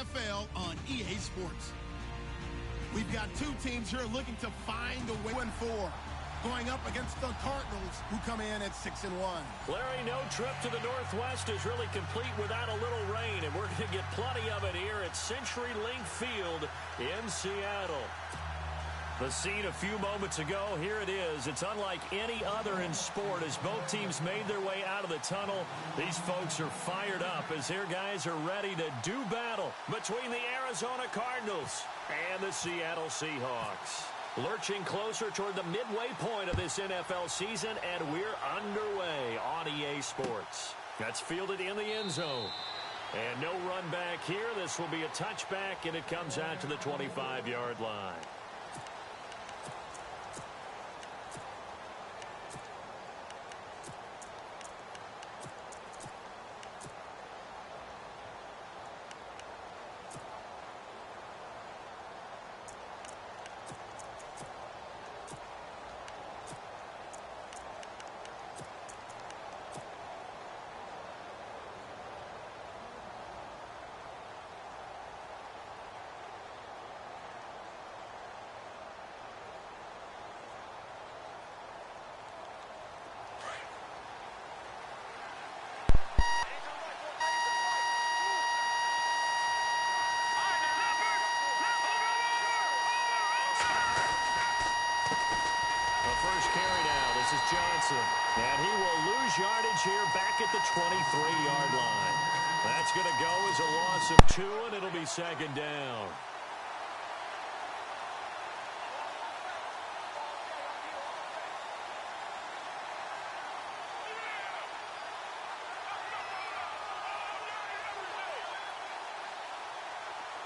NFL on EA Sports. We've got two teams here looking to find a way. 4 going up against the Cardinals, who come in at 6-1. Larry, no trip to the Northwest is really complete without a little rain, and we're going to get plenty of it here at CenturyLink Field in Seattle. The scene a few moments ago, here it is. It's unlike any other in sport as both teams made their way out of the tunnel. These folks are fired up as their guys are ready to do battle between the Arizona Cardinals and the Seattle Seahawks. Lurching closer toward the midway point of this NFL season, and we're underway on EA Sports. That's fielded in the end zone. And no run back here. This will be a touchback, and it comes out to the 25-yard line. Johnson, and he will lose yardage here back at the 23-yard line. That's going to go as a loss of 2, and it'll be second down.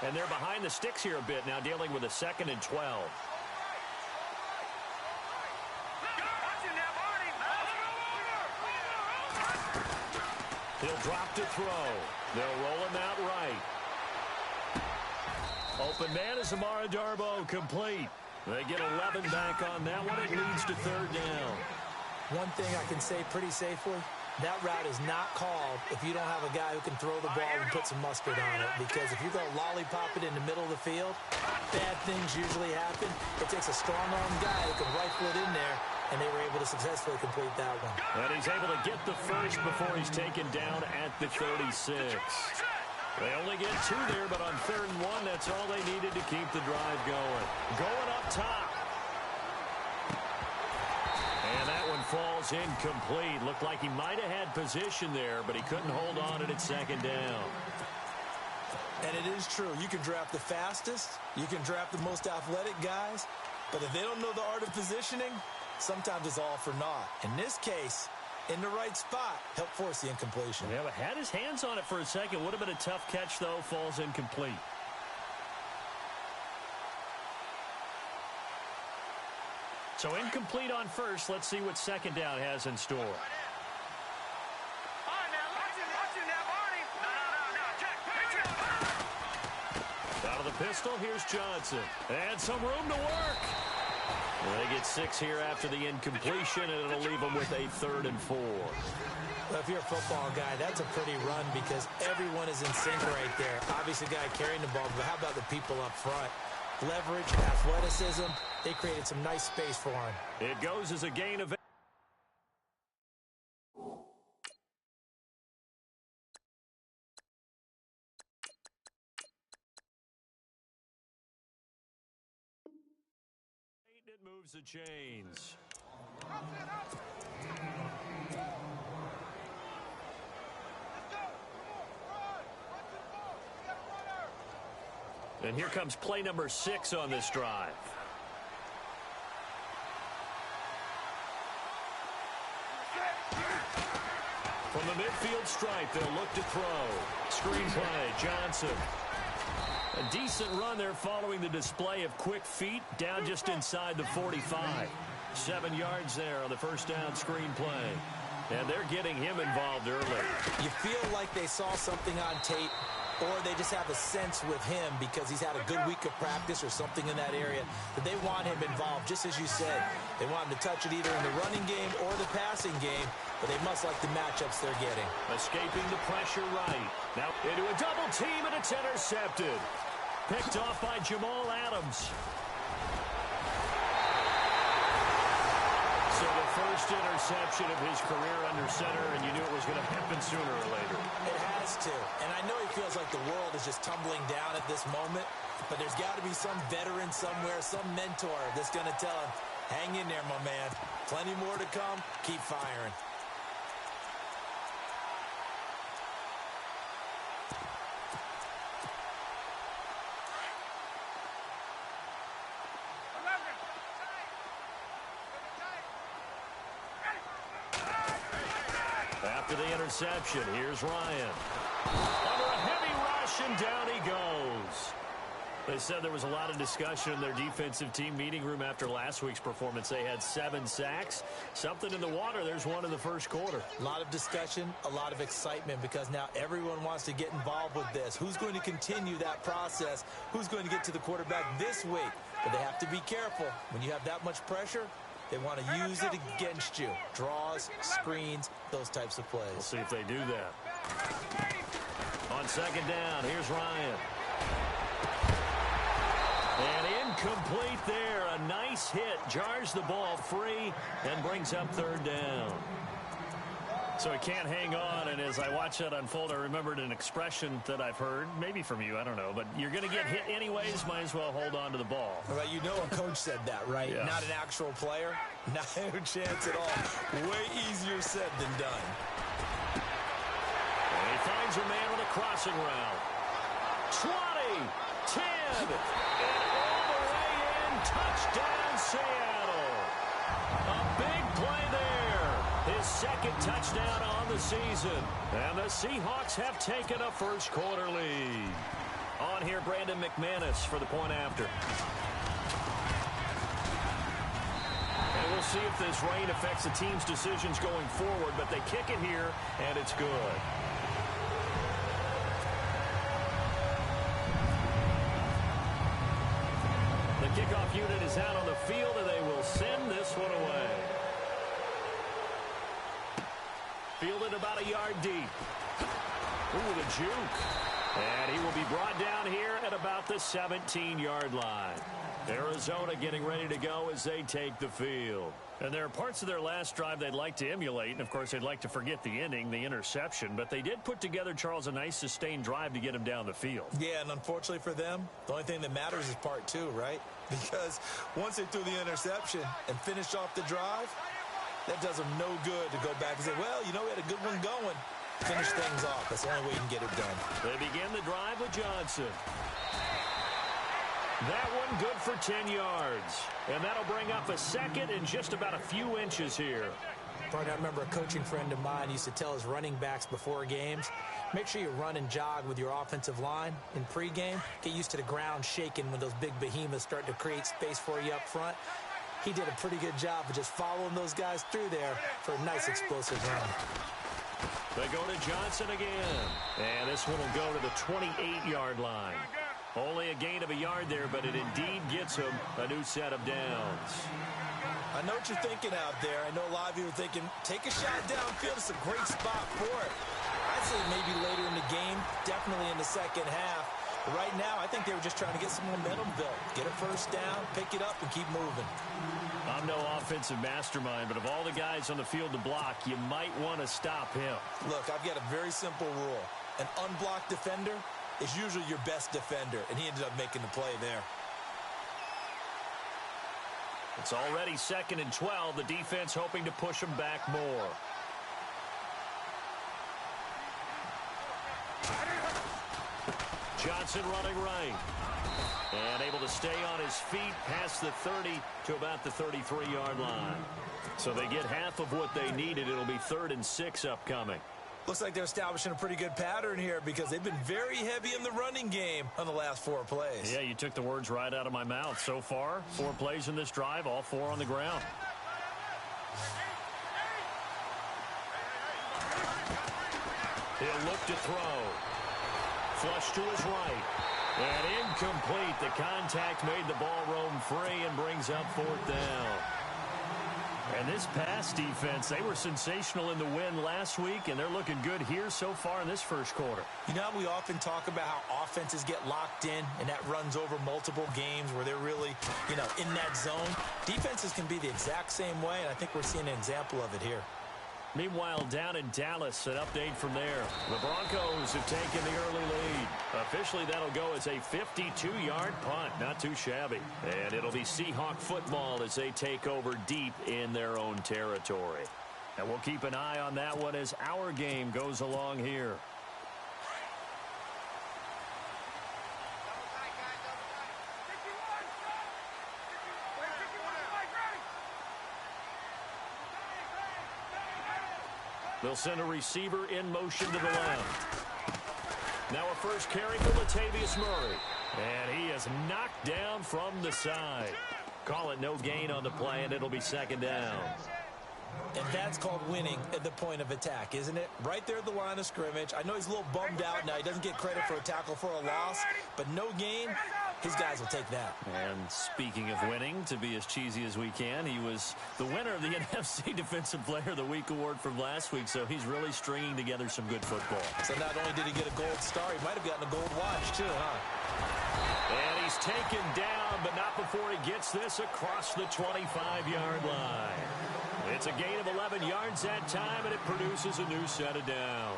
And they're behind the sticks here a bit now, dealing with a 2nd and 12. He'll drop to throw. They'll roll him out right. Open man is Amara Darboh, complete. They get 11 back on that one. It leads to 3rd down. One thing I can say pretty safely, that route is not called if you don't have a guy who can throw the ball and put some mustard on it. Because if you go lollipop it in the middle of the field, bad things usually happen. It takes a strong-armed guy who can rifle it in there, and they were able to successfully complete that one. And he's able to get the first before he's taken down at the 36. They only get 2 there, but on 3rd and 1, that's all they needed to keep the drive going. Going up top. And that one falls incomplete. Looked like he might have had position there, but he couldn't hold on it at 2nd down. And it is true. You can draft the fastest. You can draft the most athletic guys. But if they don't know the art of positioning, sometimes it's all for naught. In this case, in the right spot, helped force the incompletion. Yeah, but had his hands on it for a second. Would have been a tough catch, though. Falls incomplete. So incomplete on first. Let's see what 2nd down has in store. Out of the pistol, here's Johnson. And some room to work. They get 6 here after the incompletion, and it'll leave them with a 3rd and 4. Well, if you're a football guy, that's a pretty run because everyone is in sync right there. Obviously, the guy carrying the ball, but how about the people up front? Leverage, athleticism, they created some nice space for him. It goes as a gain of 8. It moves the chains. And here comes play number 6 on this drive. From the midfield stripe, they'll look to throw. Screen play, Johnson. A decent run there following the display of quick feet down just inside the 45. 7 yards there on the first down screen play. And they're getting him involved early. You feel like they saw something on tape or they just have a sense with him because he's had a good week of practice or something in that area that they want him involved. Just as you said, they want him to touch it either in the running game or the passing game, but they must like the matchups they're getting. Escaping the pressure right. Now into a double team, and it's intercepted. Picked off by Jamal Adams. So the first interception of his career under center, and you knew it was going to happen sooner or later. It has to. And I know he feels like the world is just tumbling down at this moment, but there's got to be some veteran somewhere, some mentor that's going to tell him, hang in there, my man. Plenty more to come. Keep firing. After the interception, here's Ryan. Under a heavy rush, and down he goes. They said there was a lot of discussion in their defensive team meeting room after last week's performance. They had 7 sacks. Something in the water. There's one in the first quarter. A lot of discussion, a lot of excitement, because now everyone wants to get involved with this. Who's going to continue that process? Who's going to get to the quarterback this week? But they have to be careful. When you have that much pressure, they want to use it against you. Draws, screens, those types of plays. We'll see if they do that. On second down, here's Ryan. And incomplete there. A nice hit. Jars the ball free and brings up third down. So he can't hang on, and as I watch that unfold, I remembered an expression that I've heard, maybe from you, I don't know, but you're going to get hit anyways, might as well hold on to the ball. Well, you know a coach said that, right? Yeah. Not an actual player? Not a chance at all. Way easier said than done. And he finds a man on the crossing route. 20, 10, and all the way in. Touchdown, Seattle. A big play there. His second touchdown on the season. And the Seahawks have taken a first quarter lead. On here, Brandon McManus for the point after. And we'll see if this rain affects the team's decisions going forward, but they kick it here, and it's good. The kickoff unit is out on the field, and they will send this one away. Fielded about a yard deep. Ooh, the juke. And he will be brought down here at about the 17-yard line. Arizona getting ready to go as they take the field. And there are parts of their last drive they'd like to emulate. And, of course, they'd like to forget the ending, the interception. But they did put together, Charles, a nice sustained drive to get him down the field. Yeah, and unfortunately for them, the only thing that matters is part 2, right? Because once they threw the interception and finished off the drive, that does them no good to go back and say, well, you know, we had a good one going. Finish things off. That's the only way you can get it done. They begin the drive with Johnson. That one good for 10 yards. And that'll bring up a second and just about a few inches here. Partner, I remember a coaching friend of mine used to tell his running backs before games, make sure you run and jog with your offensive line in pregame. Get used to the ground shaking when those big behemoths start to create space for you up front. He did a pretty good job of just following those guys through there for a nice explosive run. They go to Johnson again. And this one will go to the 28-yard line. Only a gain of a yard there, but it indeed gets him a new set of downs. I know what you're thinking out there. I know a lot of you are thinking, take a shot downfield. It's a great spot for it. I'd say maybe later in the game, definitely in the second half. But right now, I think they were just trying to get some momentum built. Get a first down, pick it up, and keep moving. I'm no offensive mastermind, but of all the guys on the field to block, you might want to stop him. Look, I've got a very simple rule. An unblocked defender is usually your best defender, and he ended up making the play there. It's already 2nd and 12. The defense hoping to push him back more. Johnson running right. And able to stay on his feet past the 30 to about the 33-yard line. So they get half of what they needed. It'll be 3rd and 6 upcoming. Looks like they're establishing a pretty good pattern here because they've been very heavy in the running game on the last 4 plays. Yeah, you took the words right out of my mouth. So far, 4 plays in this drive, all 4 on the ground. He'll look to throw. Flush to his right. And incomplete. The contact made the ball roam free and brings up fourth down. And this pass defense, they were sensational in the win last week, and they're looking good here so far in this first quarter. You know how we often talk about how offenses get locked in, and that runs over multiple games where they're really, in that zone? Defenses can be the exact same way, and I think we're seeing an example of it here. Meanwhile, down in Dallas, an update from there. The Broncos have taken the early lead. Officially, that'll go as a 52-yard punt. Not too shabby. And it'll be Seahawk football as they take over deep in their own territory. And we'll keep an eye on that one as our game goes along here. They'll send a receiver in motion to the left. Now a first carry for Latavius Murray. And he is knocked down from the side. Call it no gain on the play, and it'll be second down. And that's called winning at the point of attack, isn't it? Right there at the line of scrimmage. I know he's a little bummed out now. He doesn't get credit for a tackle for a loss, but no gain, his guys will take that. And speaking of winning, to be as cheesy as we can, he was the winner of the NFC Defensive Player of the Week award from last week, so he's really stringing together some good football. So not only did he get a gold star, he might have gotten a gold watch too, huh? And he's taken down, but not before he gets this across the 25-yard line. It's a gain of 11 yards that time, and it produces a new set of downs.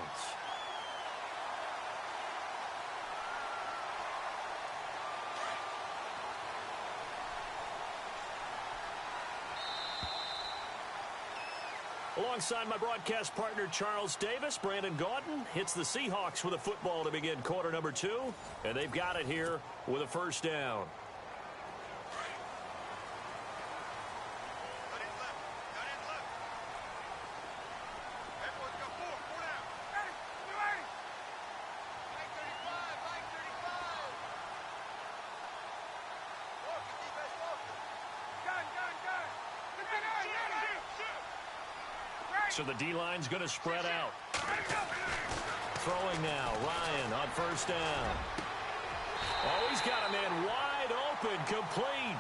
Alongside my broadcast partner, Charles Davis, Brandon Gaudin hits the Seahawks with a football to begin quarter number 2, and they've got it here with a first down. So the D-line's going to spread out. Throwing now, Ryan on first down. Oh, he's got a man wide open, complete.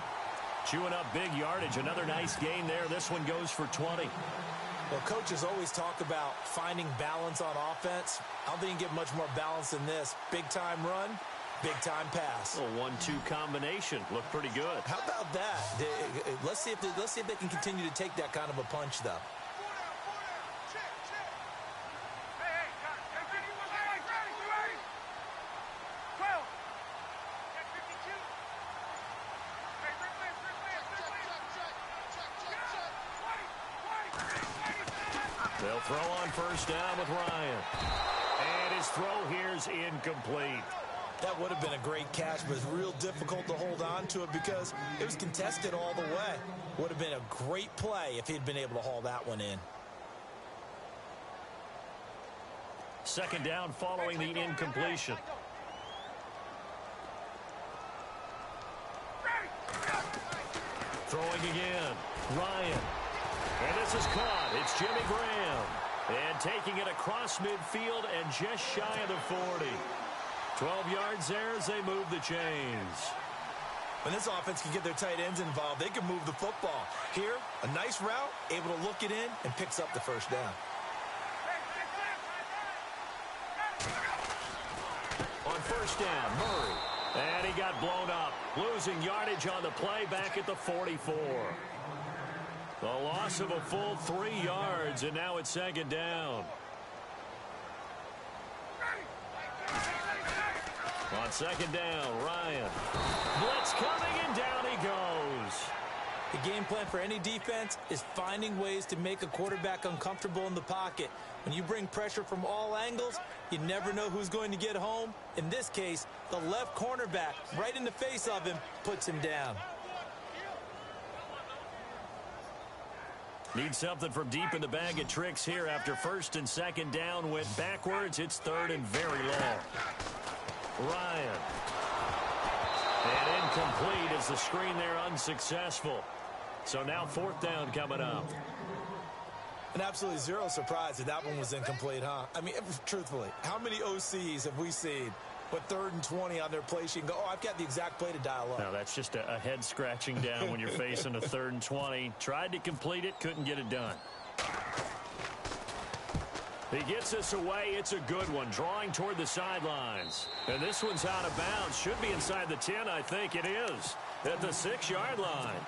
Chewing up big yardage, another nice gain there. This one goes for 20. Well, coaches always talk about finding balance on offense. I don't think you can get much more balance than this. Big-time run, big-time pass. A 1-2 combination. Looked pretty good. How about that? Let's see if they can continue to take that kind of a punch, though. They'll throw on first down with Ryan. And his throw here's incomplete. That would have been a great catch, but it's real difficult to hold on to it because it was contested all the way. Would have been a great play if he'd been able to haul that one in. Second down following the incompletion. Throwing again. Ryan. And this is caught. It's Jimmy Graham. And taking it across midfield and just shy of the 40. 12 yards there as they move the chains. When this offense can get their tight ends involved, they can move the football. Here, a nice route, able to look it in, and picks up the first down. On first down, Murray. And he got blown up. Losing yardage on the play back at the 44. The loss of a full 3 yards, and now it's second down. On second down, Ryan. Blitz coming, and down he goes. The game plan for any defense is finding ways to make a quarterback uncomfortable in the pocket. When you bring pressure from all angles, you never know who's going to get home. In this case, the left cornerback, right in the face of him, puts him down. Need something from deep in the bag of tricks here after first and second down went backwards. It's third and very long. Ryan. And incomplete as the screen there unsuccessful. So now fourth down coming up. And absolutely zero surprise that that one was incomplete, huh? I mean, truthfully, how many OCs have we seen But 3rd and 20 on their play sheet and go, oh, I've got the exact play to dial up. Now, that's just a head scratching down when you're facing a 3rd and 20. Tried to complete it, couldn't get it done. He gets us away. It's a good one, drawing toward the sidelines. And this one's out of bounds. Should be inside the 10, I think it is, at the 6-yard line.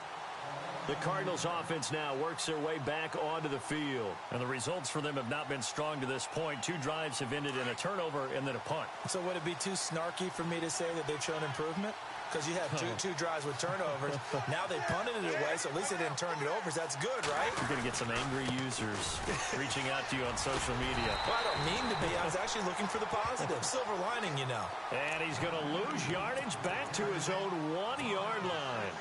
The Cardinals offense now works their way back onto the field. And the results for them have not been strong to this point. 2 drives have ended in a turnover and then a punt. So would it be too snarky for me to say that they've shown improvement? Because you had two drives with turnovers. Now they punted it away, so at least they didn't turn it over. So that's good, right? You're going to get some angry users reaching out to you on social media. Well, I don't mean to be. I was actually looking for the positive. Silver lining, you know. And he's going to lose yardage back to his own 1-yard line.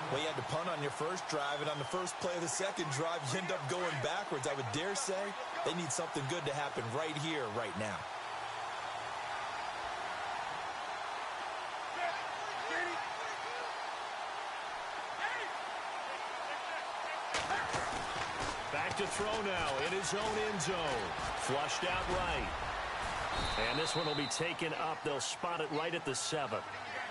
Well, you had to punt on your first drive, and on the first play of the second drive, you end up going backwards. I would dare say they need something good to happen right here, right now. Back to throw now in his own end zone. Flushed out right. And this one will be taken up. They'll spot it right at the 7.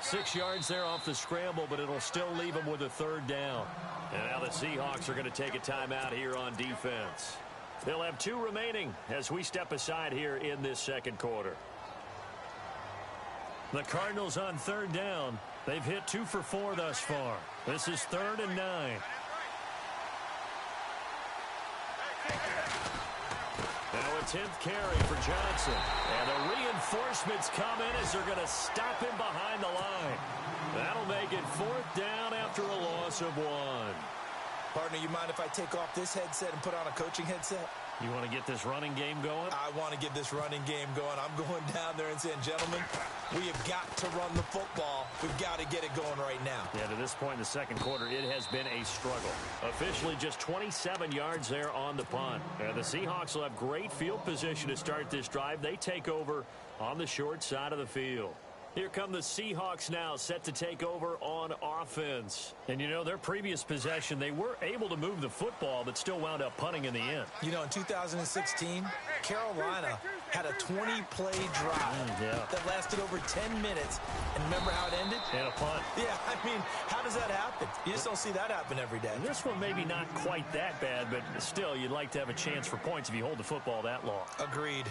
6 yards there off the scramble, but it'll still leave them with a 3rd down. And now the Seahawks are going to take a timeout here on defense. They'll have 2 remaining as we step aside here in this second quarter. The Cardinals on 3rd down. They've hit 2 for 4 thus far. This is 3rd and 9. Now a 10th carry for Johnson. And the reinforcements come in as they're going to stop him behind the line. That'll make it 4th down after a loss of 1. Partner, you mind if I take off this headset and put on a coaching headset? You want to get this running game going? I want to get this running game going. I'm going down there and saying, gentlemen, we have got to run the football. We've got to get it going right now. Yeah, to this point in the second quarter, it has been a struggle. Officially just 27 yards there on the punt. And the Seahawks will have great field position to start this drive. They take over on the short side of the field. Here come the Seahawks now, set to take over on offense. And, you know, their previous possession, they were able to move the football, but still wound up punting in the end. You know, in 2016, Carolina had a 20-play drive that lasted over 10 minutes. And remember how it ended? And a punt. Yeah, I mean, how does that happen? You just don't see that happen every day. And this one maybe not quite that bad, but still, you'd like to have a chance for points if you hold the football that long. Agreed.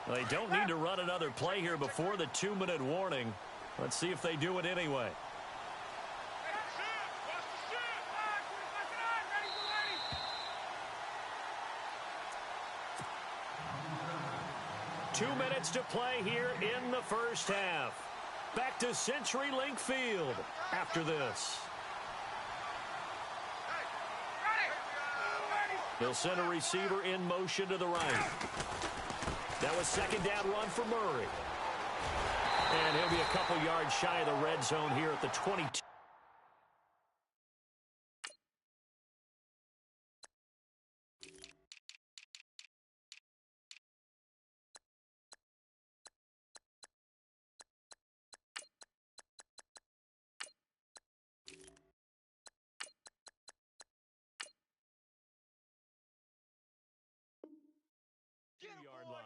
They don't need to run another play here before the 2-minute warning. Let's see if they do it anyway. Two minutes to play here in the first half. Back to CenturyLink Field after this. They'll send a receiver in motion to the right. That was second down run for Murray. And he'll be a couple yards shy of the red zone here at the 22. Yard line.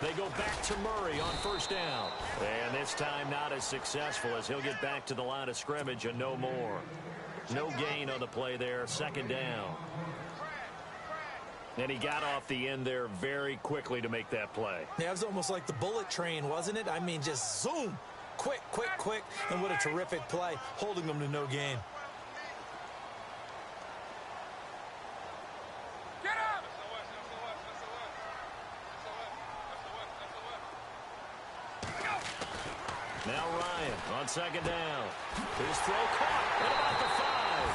They go back to Murray on first down. And this time not as successful as he'll get back to the line of scrimmage and no more. No gain on the play there. Second down. And he got off the end there very quickly to make that play. Yeah, it was almost like the bullet train, wasn't it? I mean, just zoom. Quick, quick, quick. And what a terrific play, holding them to no gain. Now Ryan on second down. His throw caught at about the 5.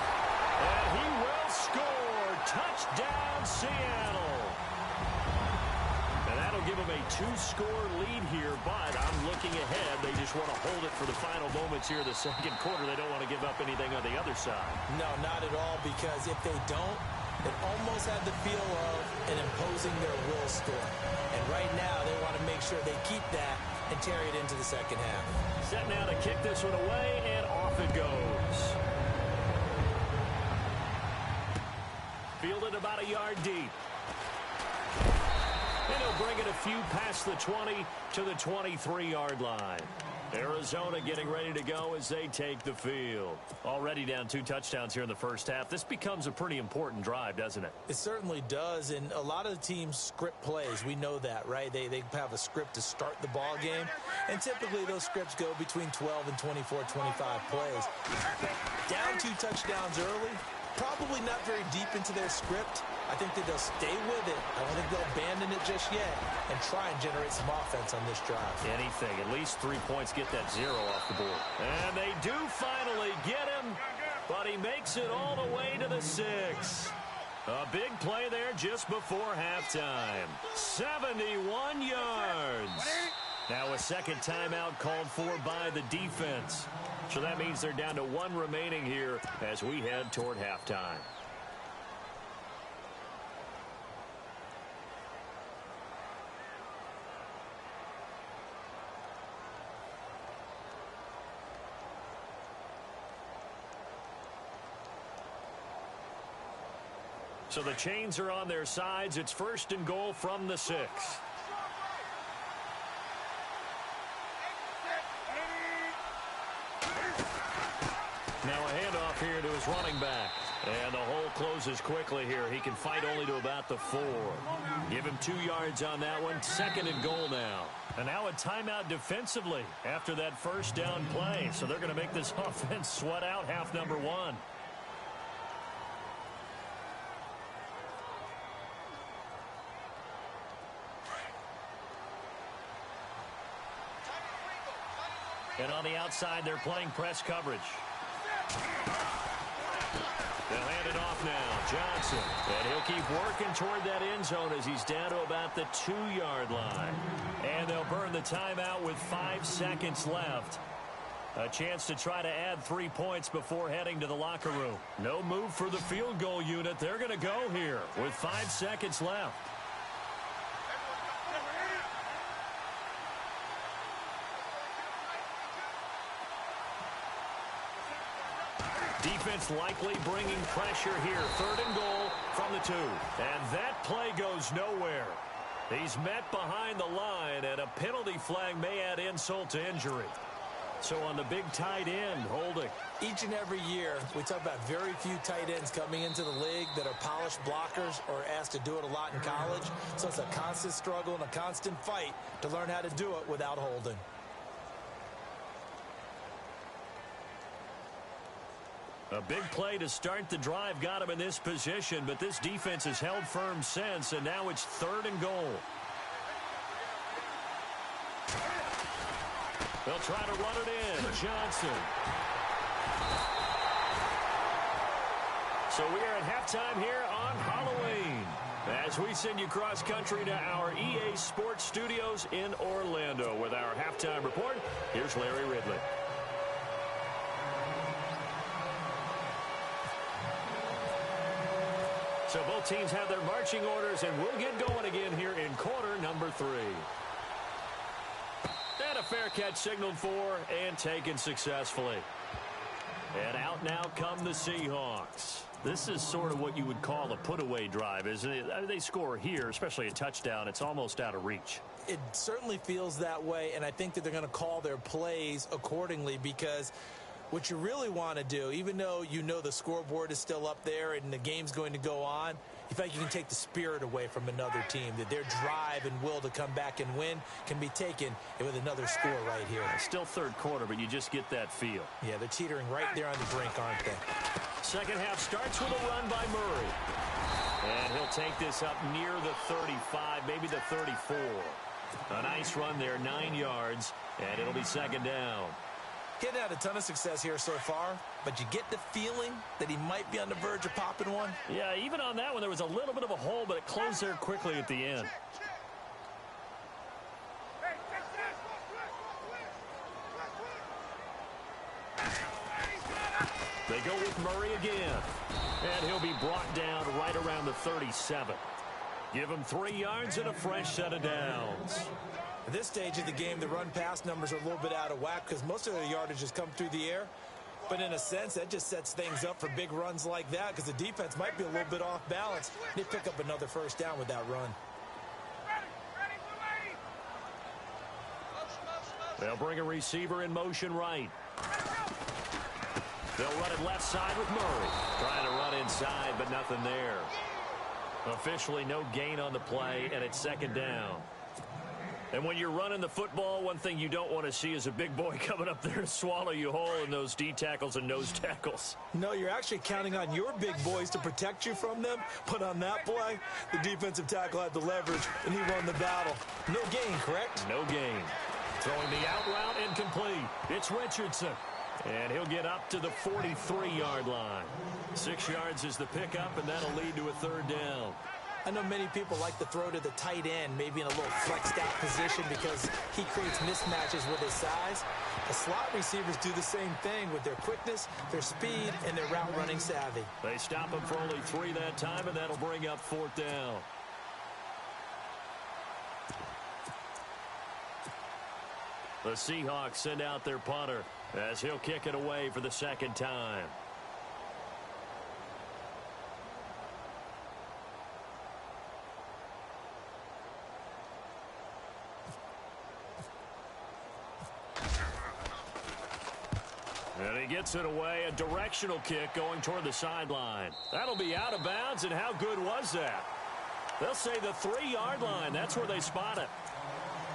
And he will score. Touchdown, Seattle. And that'll give them a 2-score lead here, but I'm looking ahead. They just want to hold it for the final moments here in the second quarter. They don't want to give up anything on the other side. No, not at all, because if they don't, it almost had the feel of an imposing their will score. And right now, they want to make sure they keep that and carry it into the second half. Set now to kick this one away, and off it goes. Fielded about a yard deep. And he'll bring it a few past the 20 to the 23-yard line. Arizona getting ready to go as they take the field. Already down 2 touchdowns here in the first half. This becomes a pretty important drive, doesn't it? It certainly does, and a lot of the teams script plays. We know that, right? They have a script to start the ball game, and typically those scripts go between 12 and 24, 25 plays. Down 2 touchdowns early, probably not very deep into their script. I think that they'll stay with it. I don't think they'll abandon it just yet and try and generate some offense on this drive. Anything. At least 3 points, get that 0 off the board. And they do finally get him, but he makes it all the way to the 6. A big play there just before halftime. 71 yards. Now a second timeout called for by the defense. So that means they're down to 1 remaining here as we head toward halftime. So the chains are on their sides. It's 1st and goal from the 6. Now a handoff here to his running back. And the hole closes quickly here. He can fight only to about the 4. Give him 2 yards on that one. 2nd and goal now. And now a timeout defensively after that first down play. So they're going to make this offense sweat out half number 1. And on the outside, they're playing press coverage. They'll hand it off now. Johnson. And he'll keep working toward that end zone as he's down to about the 2-yard line. And they'll burn the timeout with 5 seconds left. A chance to try to add 3 points before heading to the locker room. No move for the field goal unit. They're going to go here with 5 seconds left. Defense likely bringing pressure here. 3rd and goal from the 2. And that play goes nowhere. He's met behind the line, and a penalty flag may add insult to injury. So on the big tight end, holding. Each and every year, we talk about very few tight ends coming into the league that are polished blockers or asked to do it a lot in college. So it's a constant struggle and a constant fight to learn how to do it without holding. A big play to start the drive got him in this position, but this defense has held firm since, and now it's 3rd and goal. They'll try to run it in. Johnson. So we are at halftime here on Halloween as we send you cross-country to our EA Sports Studios in Orlando with our halftime report. Here's Larry Ridley. So both teams have their marching orders, and we'll get going again here in quarter number 3. And a fair catch signaled for and taken successfully. And out now come the Seahawks. This is sort of what you would call a put-away drive, isn't it? I mean, they score here, especially a touchdown. It's almost out of reach. It certainly feels that way, and I think that they're going to call their plays accordingly because what you really want to do, even though you know the scoreboard is still up there and the game's going to go on, you feel like you can take the spirit away from another team, that their drive and will to come back and win can be taken with another score right here. It's still 3rd quarter, but you just get that feel. Yeah, they're teetering right there on the brink, aren't they? Second half starts with a run by Murray. And he'll take this up near the 35, maybe the 34. A nice run there, 9 yards, and it'll be second down. He hadn't had a ton of success here so far, but you get the feeling that he might be on the verge of popping one. Yeah, even on that one, there was a little bit of a hole, but it closed there quickly at the end. They go with Murray again, and he'll be brought down right around the 37. Give him 3 yards and a fresh set of downs. At this stage of the game, the run-pass numbers are a little bit out of whack because most of the yardage has come through the air. But in a sense, that just sets things up for big runs like that because the defense might be a little bit off balance. They pick up another first down with that run. They'll bring a receiver in motion right. They'll run it left side with Murray. Trying to run inside, but nothing there. Officially no gain on the play, and it's second down. And when you're running the football, one thing you don't want to see is a big boy coming up there to swallow you whole in those D tackles and nose tackles. No, you're actually counting on your big boys to protect you from them. But on that play, the defensive tackle had the leverage, and he won the battle. No gain, correct? No gain. Throwing the out route incomplete. It's Richardson. And he'll get up to the 43-yard line. 6 yards is the pickup, and that'll lead to a third down. I know many people like to throw to the tight end, maybe in a little flexed out position because he creates mismatches with his size. The slot receivers do the same thing with their quickness, their speed, and their route running savvy. They stop him for only 3 that time, and that'll bring up fourth down. The Seahawks send out their punter as he'll kick it away for the second time. And he gets it away, a directional kick going toward the sideline. That'll be out of bounds, and how good was that? They'll say the 3-yard line. That's where they spot it.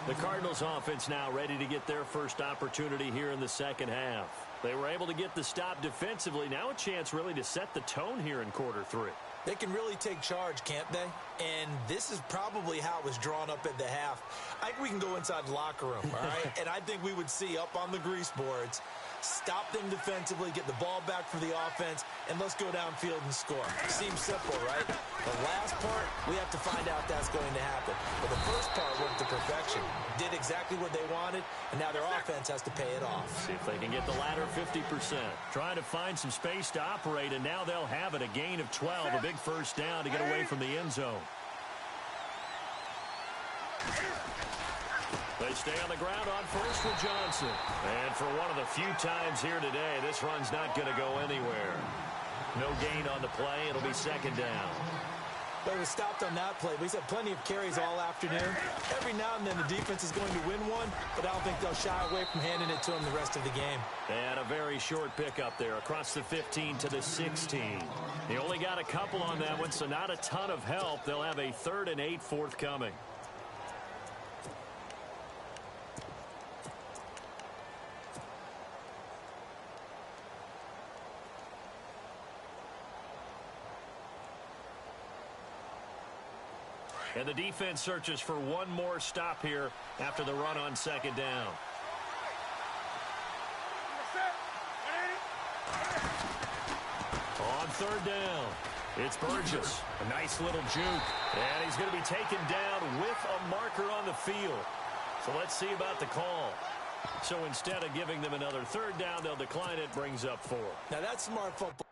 The Cardinals offense now ready to get their first opportunity here in the second half. They were able to get the stop defensively. Now a chance really to set the tone here in quarter 3. They can really take charge, can't they? And this is probably how it was drawn up at the half. I think we can go inside the locker room, all right? And I think we would see up on the grease boards, stop them defensively, get the ball back for the offense, and let's go downfield and score. Seems simple, right? The last part, we have to find out that's going to happen. But the first part worked to perfection. Did exactly what they wanted, and now their offense has to pay it off. See if they can get the latter 50%. Trying to find some space to operate, and now they'll have it. A gain of 12, a big first down to get away from the end zone. They stay on the ground on first with Johnson. And for one of the few times here today, this run's not going to go anywhere. No gain on the play. It'll be second down. But we stopped on that play. We've had plenty of carries all afternoon. Every now and then the defense is going to win one, but I don't think they'll shy away from handing it to them the rest of the game. And a very short pickup there across the 15 to the 16. They only got a couple on that one, so not a ton of help. They'll have a 3rd and 8 forthcoming. And the defense searches for one more stop here after the run on second down. On third down, it's Burgess. A nice little juke. And he's going to be taken down with a marker on the field. So let's see about the call. So instead of giving them another third down, they'll decline it, brings up 4. Now that's smart football.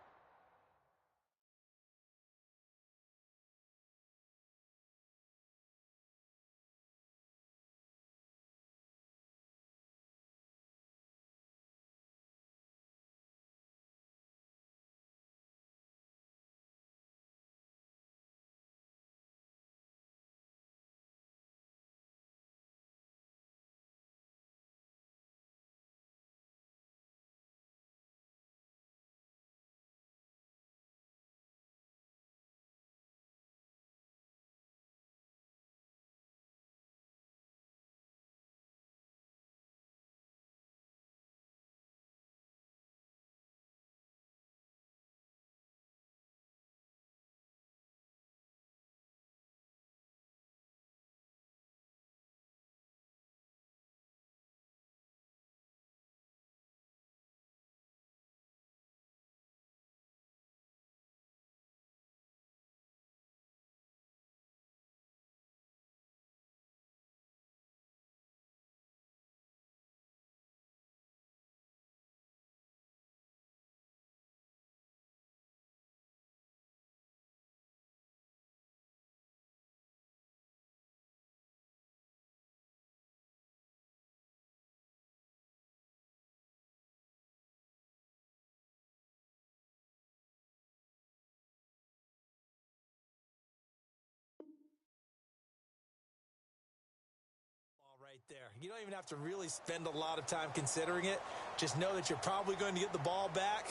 there. You don't even have to really spend a lot of time considering it. Just know that you're probably going to get the ball back.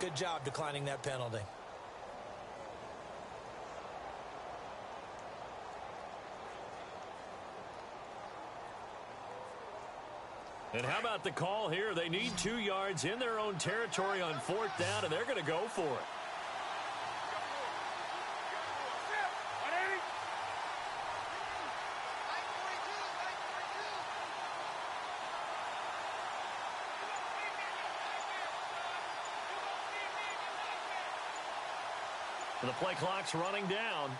Good job declining that penalty. And how about the call here? They need 2 yards in their own territory on 4th down, and they're going to go for it. And the play clock's running down.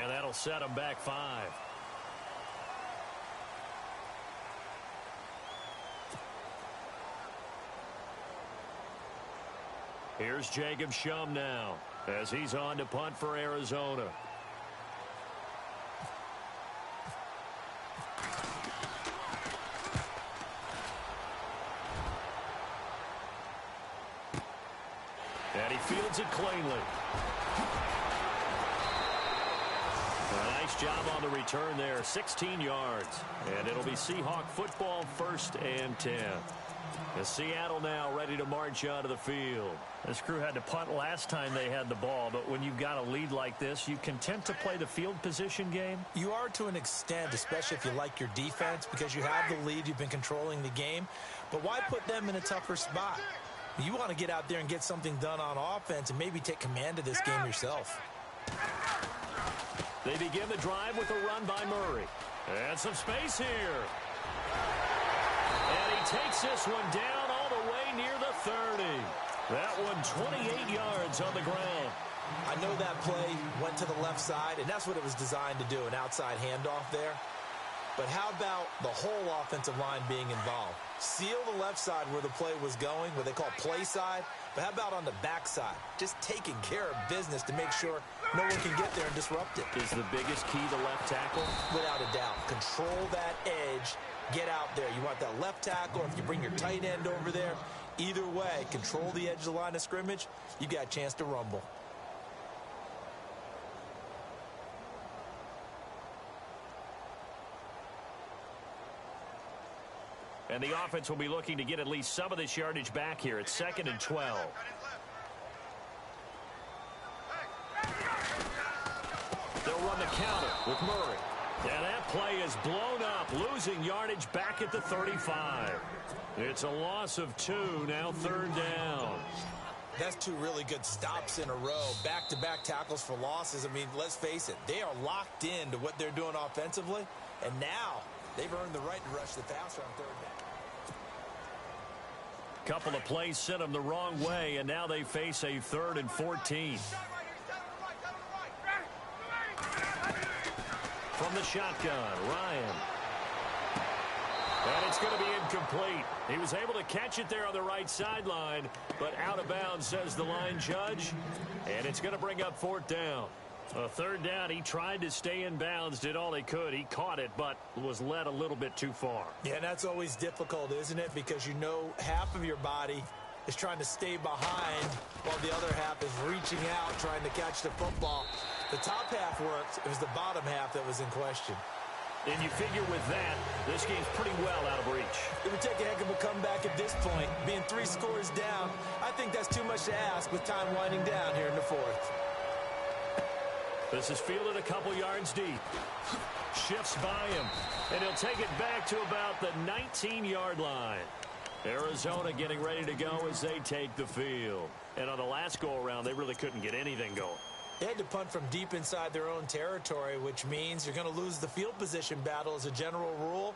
And that'll set them back 5. Here's Jacob Shum now as he's on to punt for Arizona. And he fields it cleanly. Nice job on the return there, 16 yards. And it'll be Seahawk football, 1st and 10. As Seattle now ready to march out of the field. This crew had to punt last time they had the ball, but when you've got a lead like this, you content to play the field position game? You are to an extent, especially if you like your defense, because you have the lead, you've been controlling the game. But why put them in a tougher spot? You want to get out there and get something done on offense and maybe take command of this game yourself. They begin the drive with a run by Murray. And some space here. And he takes this one down all the way near the 30. That one 28 yards on the ground. I know that play went to the left side, and that's what it was designed to do, an outside handoff there. But how about the whole offensive line being involved? Seal the left side where the play was going, what they call play side. But how about on the back side? Just taking care of business to make sure no one can get there and disrupt it. Is the biggest key the left tackle? Without a doubt. Control that edge. Get out there. You want that left tackle, or if you bring your tight end over there, either way, control the edge of the line of scrimmage, you got a chance to rumble. And the offense will be looking to get at least some of this yardage back here. It's 2nd and 12. They'll run the counter with Murray. And that play is blown up, losing yardage back at the 35. It's a loss of 2, now 3rd down. That's 2 really good stops in a row. Back-to-back tackles for losses. I mean, let's face it, they are locked into what they're doing offensively. And now they've earned the right to rush the passer on 3rd down. Couple of plays sent them the wrong way, and now they face a 3rd and 14. From the shotgun, Ryan. And it's going to be incomplete. He was able to catch it there on the right sideline, but out of bounds, says the line judge. And it's going to bring up 4th down. A 3rd down, he tried to stay in bounds, did all he could. He caught it, but was led a little bit too far. Yeah, that's always difficult, isn't it? Because you know half of your body is trying to stay behind while the other half is reaching out, trying to catch the football. The top half worked. It was the bottom half that was in question. And you figure with that, this game's pretty well out of reach. It would take a heck of a comeback at this point. Being 3 scores down, I think that's too much to ask with time winding down here in the 4th. This is fielded a couple yards deep. Shifts by him. And he'll take it back to about the 19-yard line. Arizona getting ready to go as they take the field. And on the last go-around, they really couldn't get anything going. They had to punt from deep inside their own territory, which means you're going to lose the field position battle as a general rule.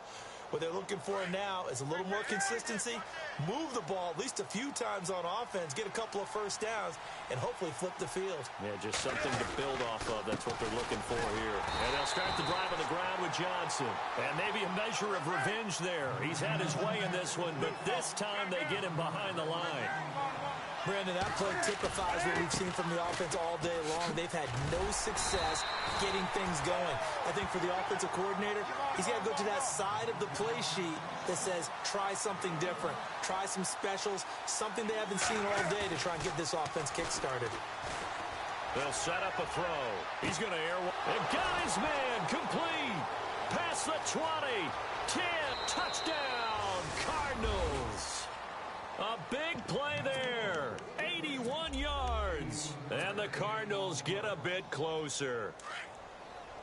What they're looking for now is a little more consistency, move the ball at least a few times on offense, get a couple of 1st downs, and hopefully flip the field. Yeah, just something to build off of. That's what they're looking for here. And they'll start the drive on the ground with Johnson. And maybe a measure of revenge there. He's had his way in this one, but this time they get him behind the line. Brandon, that play typifies what we've seen from the offense all day long. They've had no success getting things going. I think for the offensive coordinator, he's got to go to that side of the play sheet that says, try something different. Try some specials, something they haven't seen all day to try and get this offense kick-started. They'll set up a throw. He's going to air one. And got his man complete. Past the 20. 10. Touchdown, Cardinals. A big play there. 81 yards. And the Cardinals get a bit closer.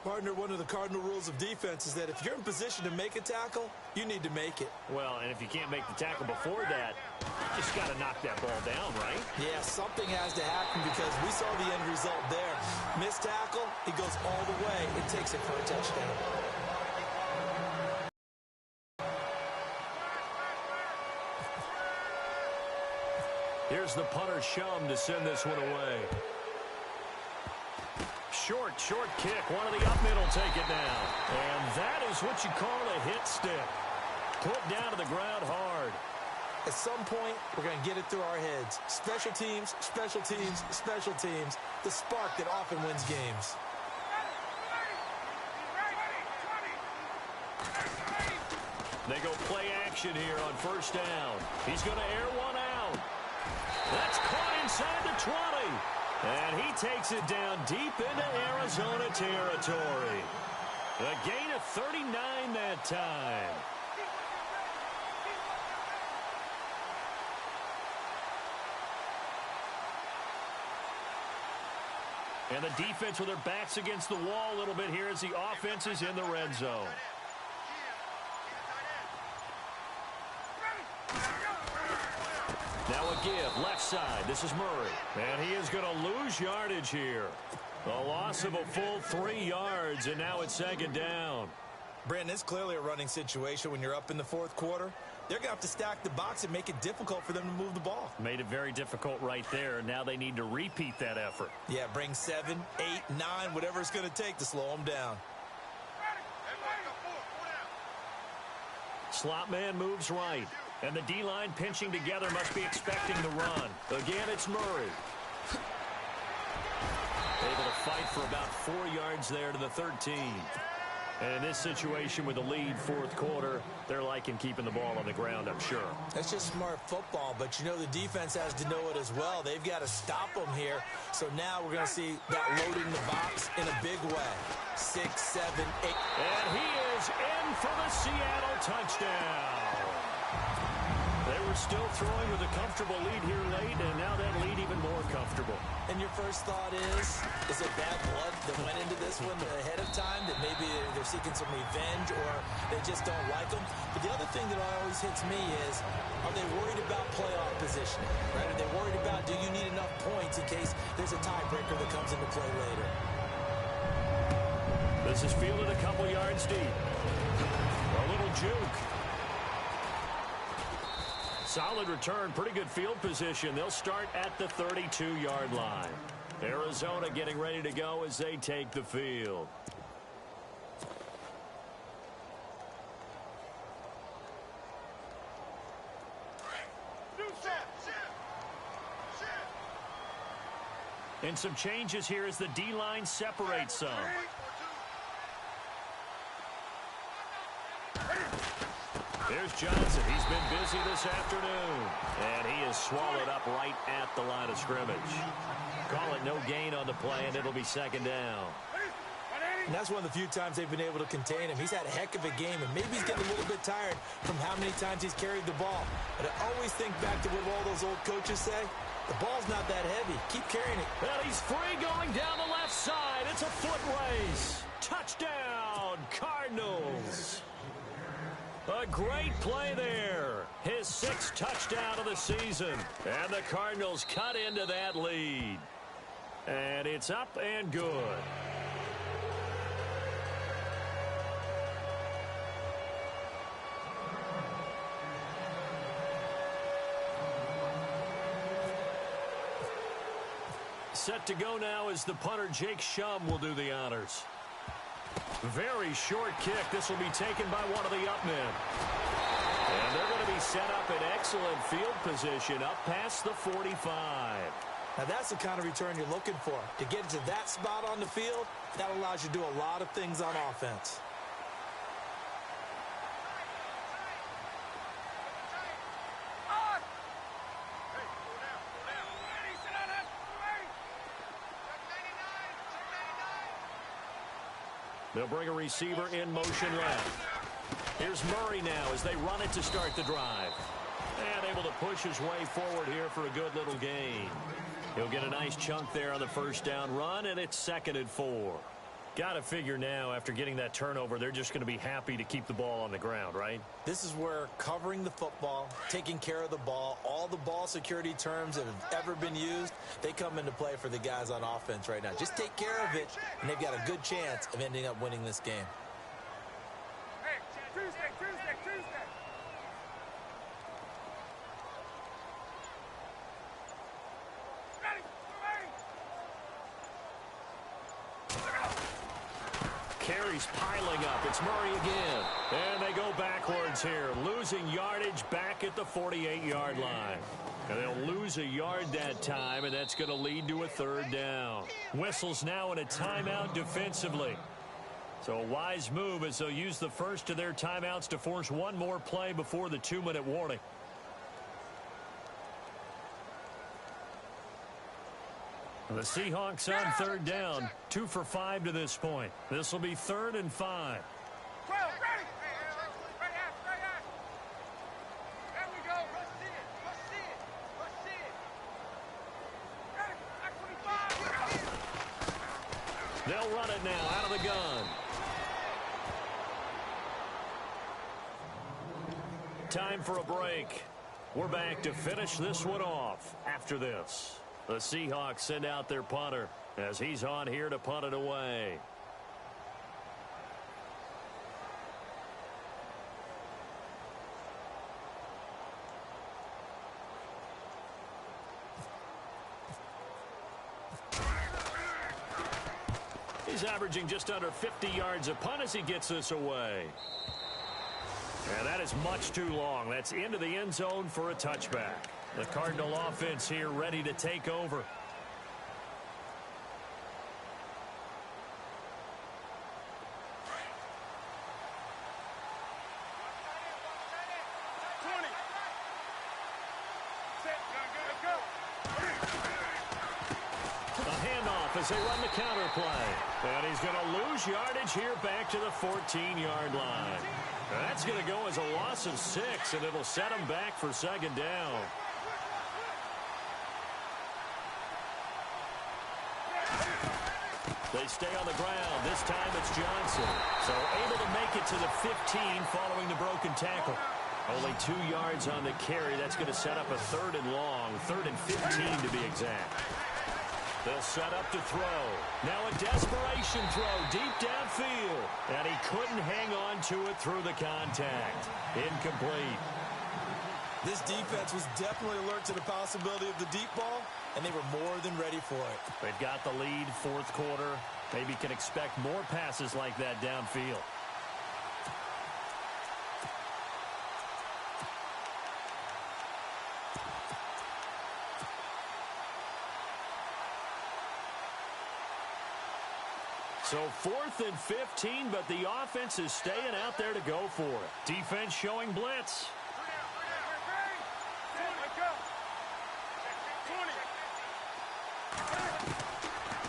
Partner, one of the cardinal rules of defense is that if you're in position to make a tackle, you need to make it. Well, and if you can't make the tackle before that, you just got to knock that ball down, right? Yeah, something has to happen because we saw the end result there. Missed tackle, he goes all the way. It takes it for a touchdown. Here's the punter Shum to send this one away. Short kick. One of the up mid will take it down. And that is what you call a hit stick. Put down to the ground hard. At some point, we're going to get it through our heads. Special teams, special teams, special teams. The spark that often wins games. They go play action here on first down. He's going to air one out. That's caught inside the 20. And he takes it down deep into Arizona territory. A gain of 39 that time. And the defense with their backs against the wall a little bit here as the offense is in the red zone. Now a give, left side. This is Murray. And he is going to lose yardage here. A loss of a full 3 yards, and now it's second down. Brandon, it's clearly a running situation when you're up in the fourth quarter. They're going to have to stack the box and make it difficult for them to move the ball. Made it very difficult right there. Now they need to repeat that effort. Yeah, bring 7, 8, 9, whatever it's going to take to slow them down. Slot man moves right. And the D-line pinching together must be expecting the run. Again, it's Murray. Able to fight for about 4 yards there to the 13. And in this situation with the lead fourth quarter, they're liking keeping the ball on the ground, I'm sure. That's just smart football, but you know the defense has to know it as well. They've got to stop them here. So now we're going to see that loading the box in a big way. 6, 7, 8. And he is in for the Seattle touchdown. They were still throwing with a comfortable lead here late, and now that lead even more comfortable. And your first thought is it bad blood that went into this one ahead of time, that maybe they're seeking some revenge or they just don't like them? But the other thing that always hits me is, are they worried about playoff positioning? Right? Are they worried about, do you need enough points in case there's a tiebreaker that comes into play later? This is fielded a couple yards deep. A little juke. Solid return, pretty good field position. They'll start at the 32-yard line. Arizona getting ready to go as they take the field. And some changes here as the D-line separates some. Here's Johnson. He's been busy this afternoon. And he is swallowed up right at the line of scrimmage. Call it no gain on the play, and it'll be second down. And that's one of the few times they've been able to contain him. He's had a heck of a game, and maybe he's getting a little bit tired from how many times he's carried the ball. But I always think back to what all those old coaches say. The ball's not that heavy. Keep carrying it. Well, he's free going down the left side. It's a foot race. Touchdown, Cardinals. A great play there. His 6th touchdown of the season. And the Cardinals cut into that lead. And it's up and good. Set to go now as the punter Jake Shum will do the honors. Very short kick. This will be taken by one of the up men. And they're going to be set up in excellent field position up past the 45. Now, that's the kind of return you're looking for. To get to that spot on the field, that allows you to do a lot of things on offense. They'll bring a receiver in motion left. Here's Murray now as they run it to start the drive. And able to push his way forward here for a good little gain. He'll get a nice chunk there on the first down run, and it's 2nd and 4. Got to figure now, after getting that turnover, they're just going to be happy to keep the ball on the ground, right? This is where covering the football, taking care of the ball, all the ball security terms that have ever been used, they come into play for the guys on offense right now. Just take care of it, and they've got a good chance of ending up winning this game. Hey, Tuesday. Carries piling up. It's Murray again. And they go backwards here, losing yardage back at the 48-yard line. And they'll lose a yard that time, and that's going to lead to a 3rd down. Whistles now in a timeout defensively. So a wise move as they'll use the first of their timeouts to force one more play before the 2-minute warning. The Seahawks on 3rd down, 2 for 5 to this point. This will be 3rd and 5. They'll run it now out of the gun. Time for a break. We're back to finish this one off after this. The Seahawks send out their punter as he's on here to punt it away. He's averaging just under 50 yards a punt as he gets this away. And that is much too long. That's into the end zone for a touchback. The Cardinal offense here ready to take over. A handoff as they run the counter play. And he's going to lose yardage here back to the 14-yard line. That's going to go as a loss of 6, and it'll set him back for 2nd down. They stay on the ground. This time it's Johnson. So able to make it to the 15 following the broken tackle. Only 2 yards on the carry. That's going to set up a 3rd and long. 3rd and 15 to be exact. They'll set up to throw. Now a desperation throw deep downfield. And he couldn't hang on to it through the contact. Incomplete. This defense was definitely alert to the possibility of the deep ball, and they were more than ready for it. They've got the lead, 4th quarter. Maybe can expect more passes like that downfield. So 4th and 15, but the offense is staying out there to go for it. Defense showing blitz.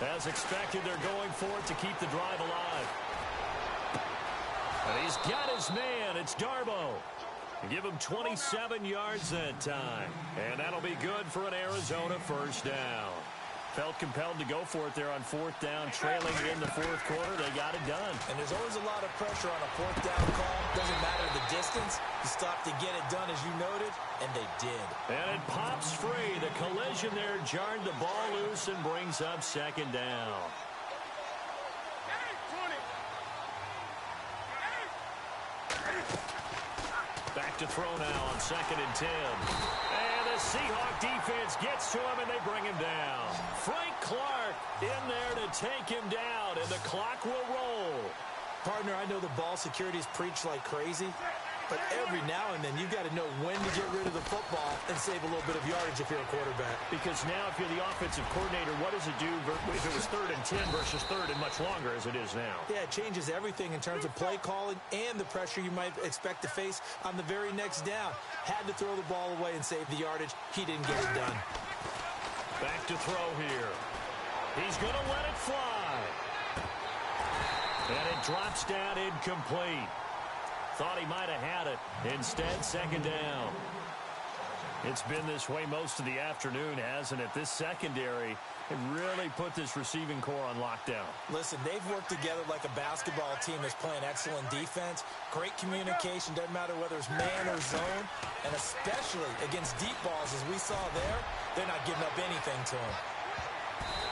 As expected, they're going for it to keep the drive alive. And he's got his man. It's Darbo. Give him 27 yards that time. And that'll be good for an Arizona 1st down. Felt compelled to go for it there on 4th down, trailing in the 4th quarter. They got it done. And there's always a lot of pressure on a 4th down call. Doesn't matter the distance. You stop to get it done, as you noted, and they did. And it pops free. The collision there jarred the ball loose and brings up 2nd down. Back to throw now on 2nd and 10. And the Seahawk defense gets to him, and they bring him down. Frank Clark in there to take him down, and the clock will roll. Partner, I know the ball security is preached like crazy, But every now and then, you've got to know when to get rid of the football and save a little bit of yardage if you're a quarterback. Because now, if you're the offensive coordinator, what does it do if it was 3rd and 10 versus 3rd and much longer as it is now? Yeah, it changes everything in terms of play calling and the pressure you might expect to face on the very next down. Had to throw the ball away and save the yardage. He didn't get it done. Back to throw here. He's going to let it fly. And it drops down incomplete. Thought he might have had it. Instead, 2nd down. It's been this way most of the afternoon, hasn't it? This secondary, it really put this receiving core on lockdown. Listen, they've worked together like a basketball team that's playing excellent defense. Great communication, doesn't matter whether it's man or zone. And especially against deep balls, as we saw there, they're not giving up anything to them.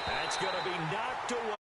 That's going to be knocked away.